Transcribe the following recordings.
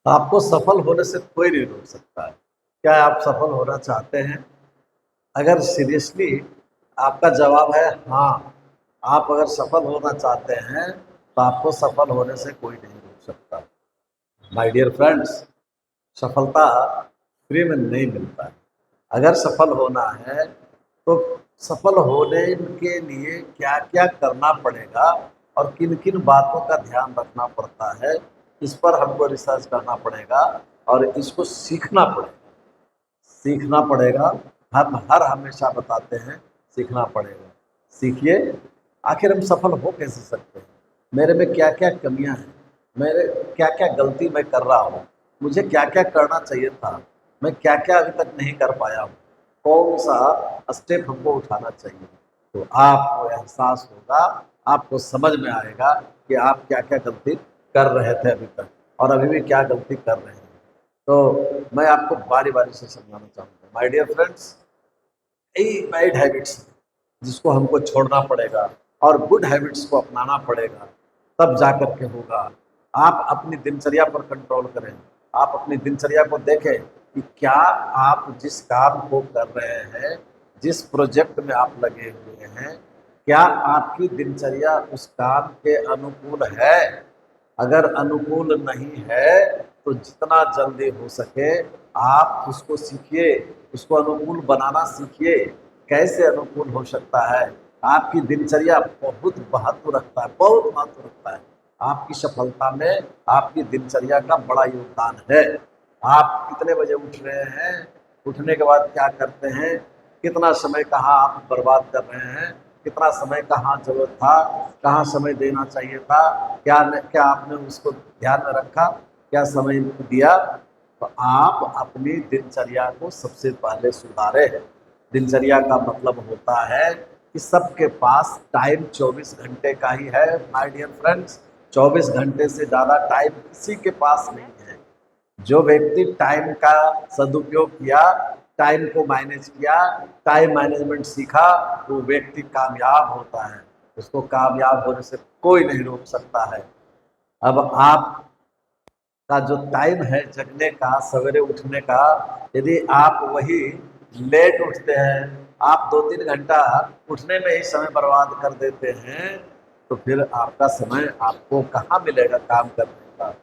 आपको सफल होने से कोई नहीं रोक सकता है। क्या आप सफल होना चाहते हैं? अगर सीरियसली आपका जवाब है हाँ, आप अगर सफल होना चाहते हैं तो आपको सफल होने से कोई नहीं रोक सकता। माय डियर फ्रेंड्स, सफलता फ्री में नहीं मिलता है। अगर सफल होना है तो सफल होने के लिए क्या क्या करना पड़ेगा और किन किन बातों का ध्यान रखना पड़ता है, इस पर हमको रिसर्च करना पड़ेगा और इसको सीखना पड़ेगा। सीखना पड़ेगा। हम हर हमेशा बताते हैं सीखना पड़ेगा। सीखिए। आखिर हम सफल हो कैसे सकते हैं? मेरे में क्या क्या कमियां हैं, मेरे क्या क्या गलती मैं कर रहा हूँ, मुझे क्या क्या करना चाहिए था, मैं क्या क्या अभी तक नहीं कर पाया हूँ, कौन सा स्टेप हमको उठाना चाहिए। तो आपको एहसास होगा, आपको समझ में आएगा कि आप क्या क्या गलती कर रहे थे अभी तक और अभी भी क्या गलती कर रहे हैं। तो मैं आपको बारी बारी से समझाना चाहूँगा। माय डियर फ्रेंड्स, यही बैड हैबिट्स जिसको हमको छोड़ना पड़ेगा और गुड हैबिट्स को अपनाना पड़ेगा, तब जा कर के होगा। आप अपनी दिनचर्या पर कंट्रोल करें। आप अपनी दिनचर्या को देखें कि क्या आप जिस काम को कर रहे हैं, जिस प्रोजेक्ट में आप लगे हुए हैं, क्या आपकी दिनचर्या उस काम के अनुकूल है? अगर अनुकूल नहीं है तो जितना जल्दी हो सके आप उसको सीखिए, उसको अनुकूल बनाना सीखिए। कैसे अनुकूल हो सकता है? आपकी दिनचर्या बहुत महत्व रखता है, बहुत महत्व रखता है। आपकी सफलता में आपकी दिनचर्या का बड़ा योगदान है। आप कितने बजे उठ रहे हैं, उठने के बाद क्या करते हैं, कितना समय कहाँ आप बर्बाद कर रहे हैं, कितना समय कहाँ जरूरत था, कहाँ समय देना चाहिए था, क्या आपने उसको ध्यान में रखा, क्या समय दिया। तो आप अपनी दिनचर्या को सबसे पहले सुधारें। दिनचर्या का मतलब होता है कि सबके पास टाइम 24 घंटे का ही है। माय डियर फ्रेंड्स, 24 घंटे से ज़्यादा टाइम किसी के पास नहीं है। जो व्यक्ति टाइम का सदुपयोग किया, टाइम को मैनेज किया, टाइम मैनेजमेंट सीखा, वो व्यक्ति कामयाब होता है। उसको कामयाब होने से कोई नहीं रोक सकता है। अब आप का जो टाइम है जगने का, सवेरे उठने का, यदि आप वही लेट उठते हैं, आप 2-3 घंटा उठने में ही समय बर्बाद कर देते हैं, तो फिर आपका समय आपको कहाँ मिलेगा काम करने का।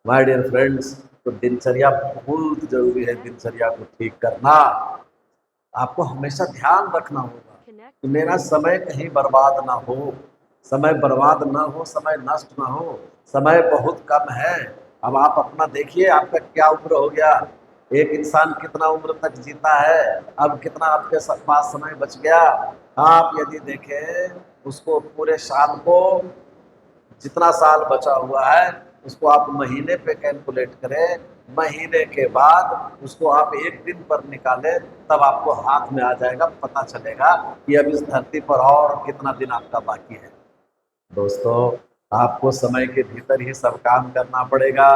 माय डियर फ्रेंड्स, तो दिनचर्या बहुत जरूरी है। दिनचर्या को ठीक करना आपको हमेशा ध्यान रखना होगा कि मेरा समय कहीं बर्बाद ना हो, समय बर्बाद ना हो, समय नष्ट ना हो। समय बहुत कम है। अब आप अपना देखिए, आपका क्या उम्र हो गया, एक इंसान कितना उम्र तक जीता है, अब कितना आपके पास समय बच गया। आप यदि देखें उसको पूरे साल को, जितना साल बचा हुआ है उसको आप महीने पे कैलकुलेट करें, महीने के बाद उसको आप एक दिन पर निकालें, तब आपको हाथ में आ जाएगा, पता चलेगा कि अब इस धरती पर और कितना दिन आपका बाकी है। दोस्तों, आपको समय के भीतर ही सब काम करना पड़ेगा।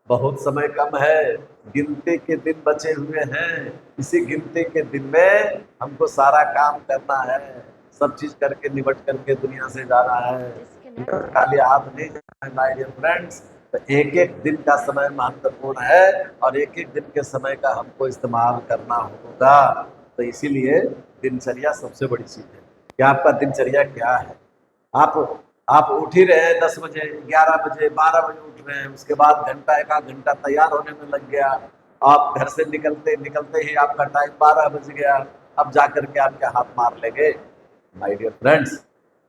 बहुत समय कम है, गिनती के दिन बचे हुए हैं। इसी गिनती के दिन में हमको सारा काम करना है, सब चीज करके निपट करके दुनिया से जाना है। खाली हाथ नहीं जाना है माय डियर फ्रेंड्स। तो एक एक दिन का समय महत्वपूर्ण है और एक एक दिन के समय का हमको इस्तेमाल करना होगा। तो इसीलिए दिनचर्या सबसे बड़ी चीज है। क्या आपका दिनचर्या क्या है? आप आप उठ ही रहे हैं 10 बजे, 11 बजे, 12 बजे उठ रहे हैं, उसके बाद घंटा एक आध घंटा तैयार होने में लग गया। आप घर से निकलते निकलते ही आपका टाइम 12 बज गया। अब जा करके आप क्या हाथ मार लेंगे? माय डियर फ्रेंड्स,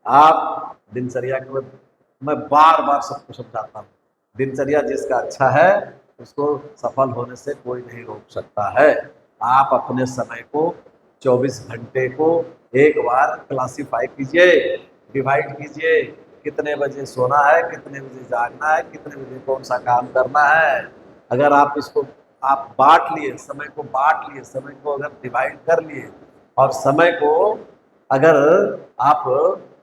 आप दिनचर्या को मैं बार बार सबको समझाता हूँ। दिनचर्या जिसका अच्छा है उसको सफल होने से कोई नहीं रोक सकता है। आप अपने समय को, 24 घंटे को एक बार क्लासीफाई कीजिए, डिवाइड कीजिए। कितने बजे सोना है, कितने बजे जागना है, कितने बजे कौन सा काम करना है। अगर आप इसको आप बांट लिए, समय को बांट लिए, समय को अगर डिवाइड कर लिए और समय को अगर आप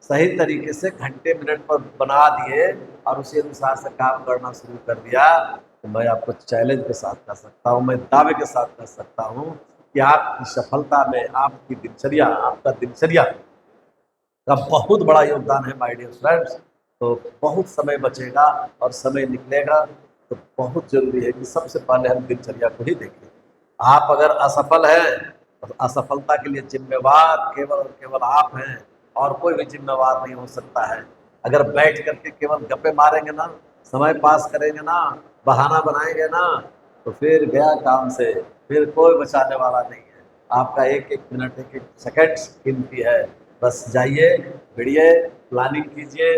सही तरीके से घंटे मिनट पर बना दिए और उसी अनुसार से काम करना शुरू कर दिया, तो मैं आपको चैलेंज के साथ कर सकता हूँ, मैं दावे के साथ कर सकता हूँ कि आपकी सफलता में आपकी दिनचर्या, आपका दिनचर्या का बहुत बड़ा योगदान है माय डियर फ्रेंड्स। तो बहुत समय बचेगा और समय निकलेगा। तो बहुत जरूरी है कि सबसे पहले हम दिनचर्या को ही देखें। आप अगर असफल हैं तो असफलता के लिए जिम्मेवार केवल और केवल आप हैं, और कोई भी जिम्मेवार नहीं हो सकता है। अगर बैठ करके केवल गप्पे मारेंगे ना, समय पास करेंगे ना, बहाना बनाएंगे ना, तो फिर गया काम से, फिर कोई बचाने वाला नहीं है। आपका एक एक मिनट, एक एक सेकंड कीमती है। बस जाइए, भिड़िए, प्लानिंग कीजिए,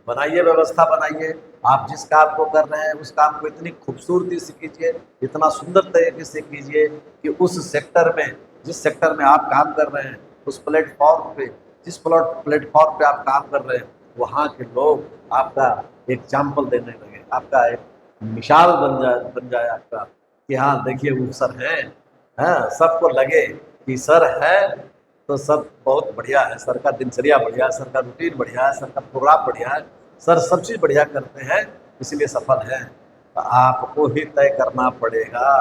बनाइए, व्यवस्था बनाइए। आप जिस काम को कर रहे हैं उस काम को इतनी खूबसूरती से कीजिए, इतना सुंदर तरीके से कीजिए कि उस सेक्टर में, जिस सेक्टर में आप काम कर रहे हैं, उस प्लेटफॉर्म पे, जिस प्लेटफॉर्म पे आप काम कर रहे हैं, वहाँ के लोग आपका एग्जाम्पल देने लगे, आपका एक मिसाल बन जाए आपका, कि हाँ देखिए वो सर हैं। हाँ, सबको लगे कि सर है तो सब बहुत बढ़िया है, सर का दिनचर्या बढ़िया है, सर का रूटीन बढ़िया है, सर का प्रोग्राम बढ़िया है, सर सब चीज़ बढ़िया करते हैं, इसलिए सफल हैं। तो आपको ही तय करना पड़ेगा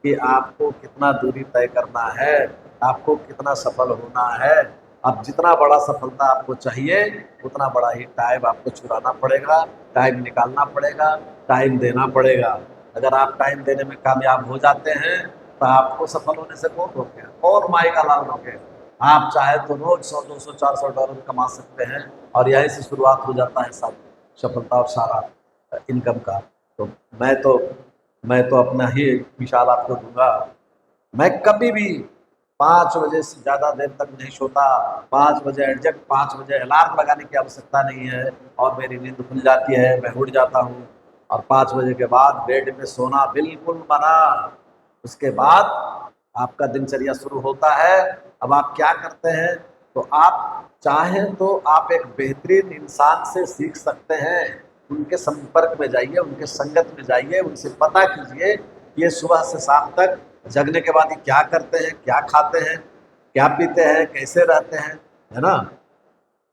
कि आपको कितना दूरी तय करना है, आपको कितना सफल होना है। अब जितना बड़ा सफलता आपको चाहिए, उतना बड़ा ही टाइम आपको चुराना पड़ेगा, टाइम निकालना पड़ेगा, टाइम देना पड़ेगा। अगर आप टाइम देने में कामयाब हो जाते हैं तो आपको सफल होने से कौन रोके, कौन माएगा लाल रोके। आप चाहे तो रोज 100, 200, 400 डॉलर कमा सकते हैं, और यहीं से शुरुआत हो जाता है सब सफलता और सारा इनकम का। तो मैं तो मैं तो अपना ही मिसाल आपको दूंगा। मैं कभी भी 5 बजे से ज़्यादा देर तक नहीं सोता। 5 बजे एग्जैक्ट 5 बजे अलार्म लगाने की आवश्यकता नहीं है, और मेरी नींद खुल जाती है, मैं उठ जाता हूँ। और 5 बजे के बाद बेड में सोना बिल्कुल मना। उसके बाद आपका दिनचर्या शुरू होता है। अब आप क्या करते हैं, तो आप चाहें तो आप एक बेहतरीन इंसान से सीख सकते हैं। उनके संपर्क में जाइए, उनके संगत में जाइए, उनसे पता कीजिए कि ये सुबह से शाम तक जगने के बाद ये क्या करते हैं, क्या खाते हैं, क्या पीते हैं, कैसे रहते हैं, है ना।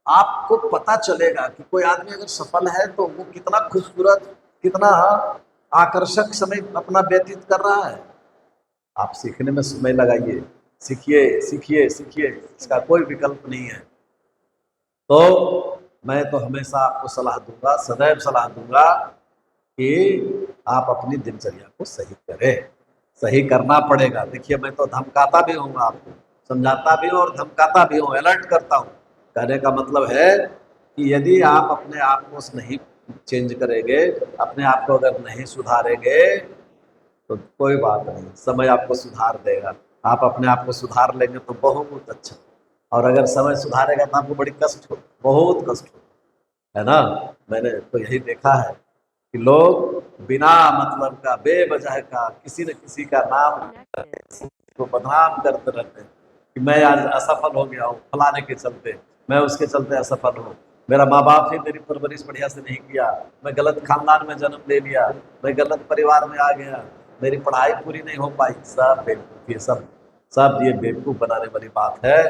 आपको पता चलेगा कि कोई आदमी अगर सफल है तो वो कितना खूबसूरत, कितना आकर्षक समय अपना व्यतीत कर रहा है। आप सीखने में समय लगाइए, सीखिए सीखिए सीखिए, इसका कोई विकल्प नहीं है। तो मैं तो हमेशा आपको सलाह दूंगा, सदैव सलाह दूंगा कि आप अपनी दिनचर्या को सही करें। सही करना पड़ेगा। देखिए, मैं तो धमकाता भी हूँ आपको, समझाता भी हूँ और धमकाता भी हूँ, अलर्ट करता हूँ। कहने का मतलब है कि यदि आप अपने आप को नहीं चेंज करेंगे, अपने आप को अगर नहीं सुधारेंगे, तो कोई बात नहीं, समय आपको सुधार देगा। आप अपने आप को सुधार लेंगे तो बहुत अच्छा, और अगर समय सुधारेगा तो आपको बड़ी कष्ट हो, बहुत कष्ट हो, है ना। मैंने तो यही देखा है कि लोग बिना मतलब का, बेवजह का, किसी न किसी का नाम को बदनाम करते रहते हैं कि मैं आज असफल हो गया हूँ फलाने के चलते, मैं उसके चलते असफल हूँ, मेरा माँ बाप ही मेरी परवरिश बढ़िया से नहीं किया, मैं गलत खानदान में जन्म ले लिया, मैं गलत परिवार में आ गया, मेरी पढ़ाई पूरी नहीं हो पाई। सब बेवकूफ़, ये सब ये बेवकूफ़ बनाने वाली बात है।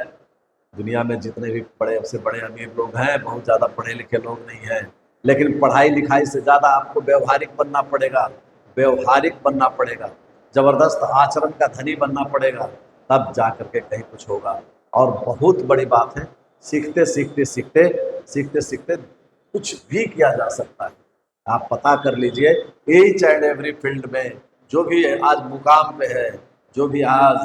दुनिया में जितने भी बड़े से बड़े अमीर लोग हैं, बहुत ज़्यादा पढ़े लिखे लोग नहीं हैं, लेकिन पढ़ाई लिखाई से ज़्यादा आपको व्यवहारिक बनना पड़ेगा। व्यवहारिक बनना पड़ेगा, ज़बरदस्त आचरण का धनी बनना पड़ेगा, तब जा करके कहीं कुछ होगा। और बहुत बड़ी बात है, सीखते सीखते सीखते सीखते सीखते कुछ भी किया जा सकता है। आप पता कर लीजिए, ईच एंड एवरी फील्ड में जो भी आज मुकाम पे है, जो भी आज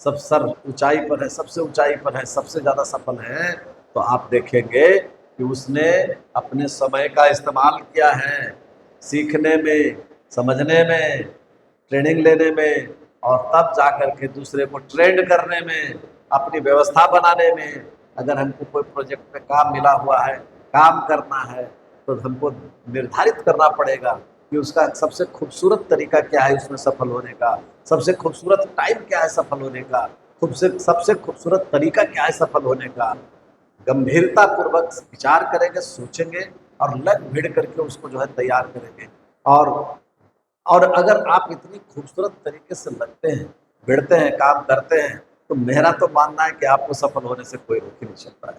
सब सर ऊंचाई पर है, सबसे ऊंचाई पर है, सबसे ज़्यादा सफल है, तो आप देखेंगे कि उसने अपने समय का इस्तेमाल किया है सीखने में, समझने में, ट्रेनिंग लेने में, और तब जा कर के दूसरे को ट्रेंड करने में, अपनी व्यवस्था बनाने में। अगर हमको कोई प्रोजेक्ट पे काम मिला हुआ है, काम करना है, तो हमको निर्धारित करना पड़ेगा कि उसका सबसे खूबसूरत तरीका क्या है उसमें सफल होने का, सबसे खूबसूरत टाइम क्या है सफल होने का, सबसे खूबसूरत तरीका क्या है सफल होने का। गंभीरता पूर्वक विचार करेंगे, सोचेंगे, और लग भिड़ करके उसको जो है तैयार करेंगे। और और अगर आप इतनी खूबसूरत तरीके से लगते हैं, भिड़ते हैं, काम करते हैं, तो मेरा तो मानना है कि आपको सफल होने से कोई रोक ही नहीं सकता है।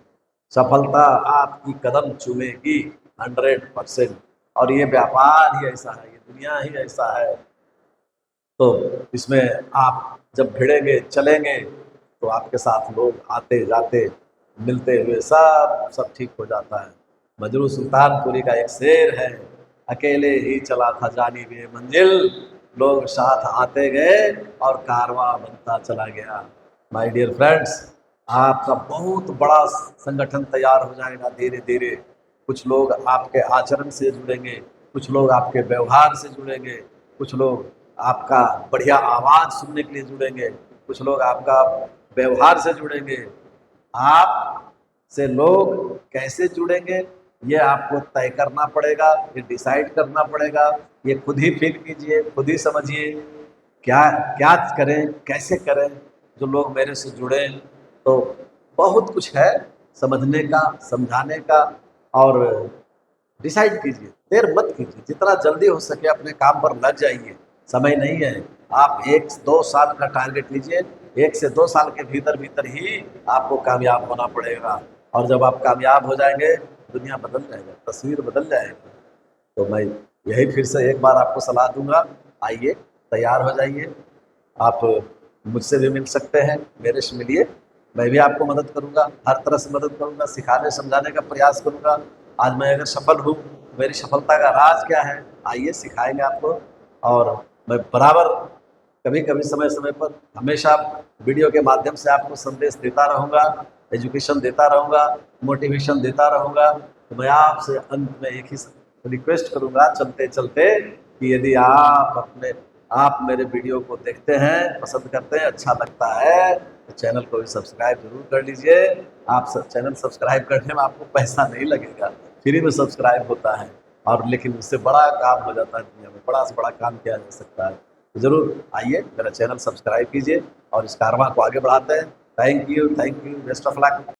सफलता आपकी कदम चूमेगी 100%। और ये व्यापार ही ऐसा है, ये दुनिया ही ऐसा है। तो इसमें आप जब भिड़ेंगे, चलेंगे, तो आपके साथ लोग आते जाते, मिलते हुए सब ठीक हो जाता है। मजरू सुल्तानपुरी का एक शेर है अकेले ही चला था जानी बेमंजिल, लोग साथ आते गए और कारवां बनता चला गया। माय डियर फ्रेंड्स, आपका बहुत बड़ा संगठन तैयार हो जाएगा धीरे धीरे। कुछ लोग आपके आचरण से जुड़ेंगे, कुछ लोग आपके व्यवहार से जुड़ेंगे, कुछ लोग आपका बढ़िया आवाज़ सुनने के लिए जुड़ेंगे, कुछ लोग आपका व्यवहार से जुड़ेंगे। आप से लोग कैसे जुड़ेंगे ये आपको तय करना पड़ेगा, ये डिसाइड करना पड़ेगा। ये खुद ही फील कीजिए, खुद ही समझिए क्या क्या करें, कैसे करें जो लोग मेरे से जुड़े। तो बहुत कुछ है समझने का, समझाने का। और डिसाइड कीजिए, देर मत कीजिए, जितना जल्दी हो सके अपने काम पर लग जाइए, समय नहीं है। आप 1-2 साल का टारगेट लीजिए, 1 से 2 साल के भीतर भीतर ही आपको कामयाब होना पड़ेगा। और जब आप कामयाब हो जाएंगे दुनिया बदल जाएगा, तस्वीर बदल जाएगी। तो मैं यही फिर से एक बार आपको सलाह दूंगा, आइए तैयार हो जाइए। आप मुझसे भी मिल सकते हैं, मेरे से मिलिए, मैं भी आपको मदद करूंगा, हर तरह से मदद करूंगा, सिखाने समझाने का प्रयास करूंगा। आज मैं अगर सफल हूँ, मेरी सफलता का राज क्या है, आइए सिखाएंगे आपको। और मैं बराबर कभी कभी समय समय पर हमेशा वीडियो के माध्यम से आपको संदेश देता रहूँगा, एजुकेशन देता रहूँगा, मोटिवेशन देता रहूँगा। तो मैं आपसे अंत में एक ही रिक्वेस्ट करूँगा चलते चलते कि यदि आप मेरे वीडियो को देखते हैं, पसंद करते हैं, अच्छा लगता है, तो चैनल को भी सब्सक्राइब जरूर कर लीजिए। आप चैनल सब्सक्राइब करने में आपको पैसा नहीं लगेगा, फ्री में सब्सक्राइब होता है। और लेकिन उससे बड़ा काम हो जाता है दुनिया में, बड़ा से बड़ा काम किया जा सकता है। तो ज़रूर आइए, मेरा चैनल सब्सक्राइब कीजिए और इस कारवां को आगे बढ़ाते हैं। Thank you, best of luck.